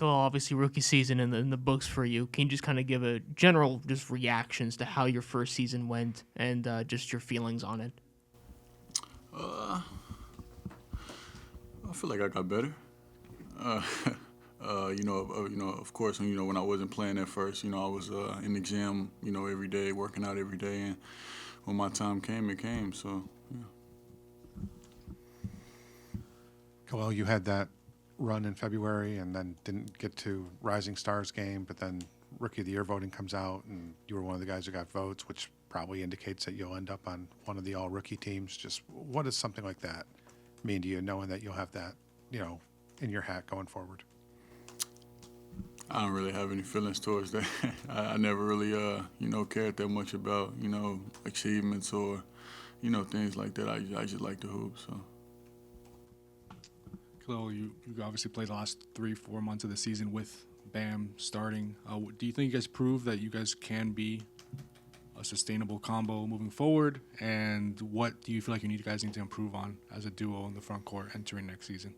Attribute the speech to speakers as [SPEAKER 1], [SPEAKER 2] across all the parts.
[SPEAKER 1] obviously rookie season in the books for you. Can you just kind of give a general just reactions to how your first season went and just your feelings on it?
[SPEAKER 2] Uh, I feel like I got better. Uh, of course, when I wasn't playing at first, I was in the gym, every day, working out every day, and when my time came, it came. So, yeah.
[SPEAKER 3] Kel'el, you had that run in February and then didn't get to Rising Stars game, but then Rookie of the Year voting comes out, and you were one of the guys who got votes, which probably indicates that you'll end up on one of the all-rookie teams. Just what does something like that mean to you, knowing that you'll have that, in your hat going forward?
[SPEAKER 2] I don't really have any feelings towards that. I never really, cared that much about, achievements or, things like that. I just like to hoop, so.
[SPEAKER 4] Kel'el, you obviously played the last 3-4 months of the season with Bam starting. Do you think you guys proved that you guys can be a sustainable combo moving forward? And what do you feel like you guys need to improve on as a duo in the front court entering next season?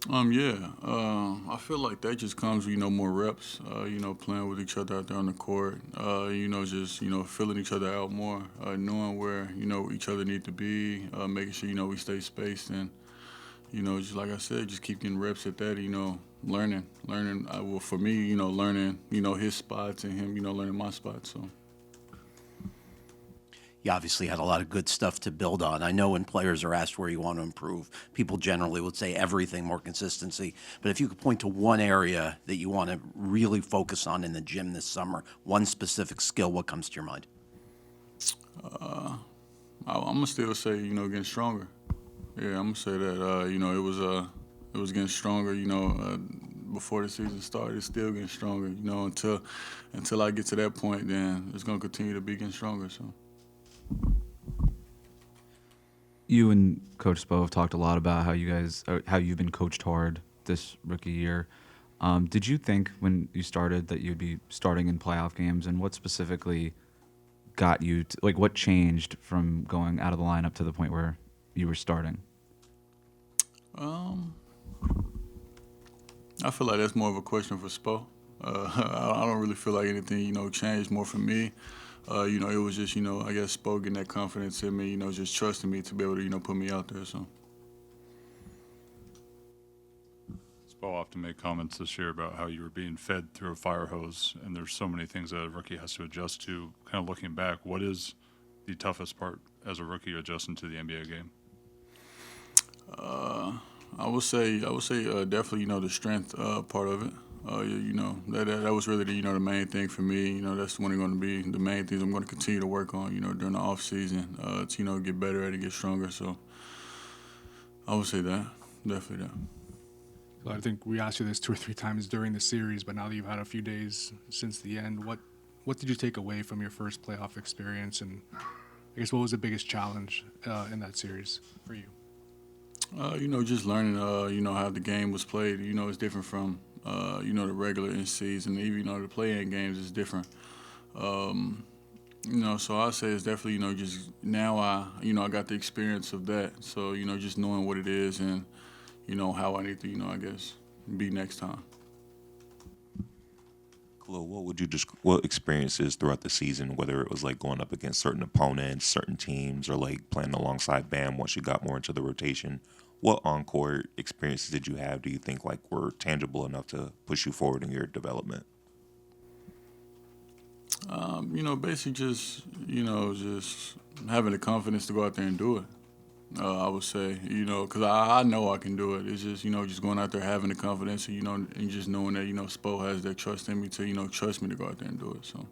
[SPEAKER 2] I feel like that just comes with, more reps, playing with each other out there on the court, just, filling each other out more, knowing where, each other need to be, making sure, we stay spaced and, just like I said, just keep getting reps at that, learning, for me, learning, his spots and him, learning my spots, so.
[SPEAKER 5] You obviously had a lot of good stuff to build on. I know when players are asked where you want to improve, people generally would say everything, more consistency. But if you could point to one area that you want to really focus on in the gym this summer, one specific skill, what comes to your mind?
[SPEAKER 2] I'm going to still say, getting stronger. Yeah, I'm going to say that, it was getting stronger, before the season started. It's still getting stronger, until I get to that point, then it's going to continue to be getting stronger, so.
[SPEAKER 6] You and Coach Spo have talked a lot about how you've been coached hard this rookie year. Did you think when you started that you'd be starting in playoff games, and what specifically got you to, what changed from going out of the lineup to the point where you were starting?
[SPEAKER 2] I feel like that's more of a question for Spo. I don't really feel like anything, changed more for me. It was just, I guess Spo getting that confidence in me, just trusting me to be able to, put me out there, so.
[SPEAKER 7] Spo often made comments this year about how you were being fed through a fire hose, and there's so many things that a rookie has to adjust to. Kind of looking back, what is the toughest part as a rookie adjusting to the NBA game?
[SPEAKER 2] I would say definitely, the strength part of it. That was really the main thing for me. That's one going to be the main things I'm going to continue to work on. During the off season, to get better at it, get stronger. So I would say that, definitely that.
[SPEAKER 4] I think we asked you this 2 or 3 times during the series, but now that you've had a few days since the end, what did you take away from your first playoff experience, and I guess what was the biggest challenge in that series for you?
[SPEAKER 2] Just learning, how the game was played. It's different from, the regular in season. Even, the play-in games is different. So I say it's definitely, just now I got the experience of that. So, just knowing what it is and, how I need to, I guess, be next time.
[SPEAKER 8] Kel'el, what experiences throughout the season, whether it was like going up against certain opponents, certain teams, or like playing alongside Bam once you got more into the rotation, what on-court experiences did you have, do you think, were tangible enough to push you forward in your development?
[SPEAKER 2] Basically just having the confidence to go out there and do it. I would say, because I know I can do it. It's just, just going out there having the confidence, and just knowing that, Spo has that trust in me to, trust me to go out there and do it. So.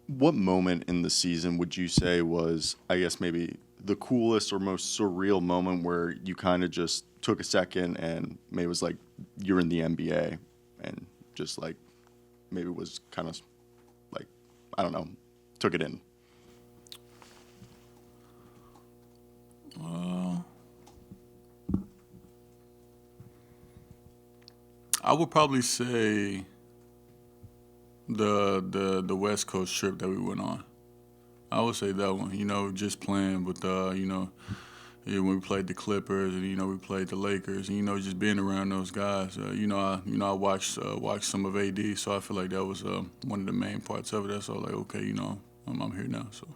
[SPEAKER 9] What moment in the season would you say was, I guess, maybe the coolest or most surreal moment where you kind of just took a second and maybe it was like you're in the NBA and just maybe it was kind of I don't know, took it in?
[SPEAKER 2] I would probably say the West Coast trip that we went on. I would say that one. Just playing with when we played the Clippers and we played the Lakers, and just being around those guys, I watched some of AD, so I feel like that was one of the main parts of it. So like, okay, I'm here now. So.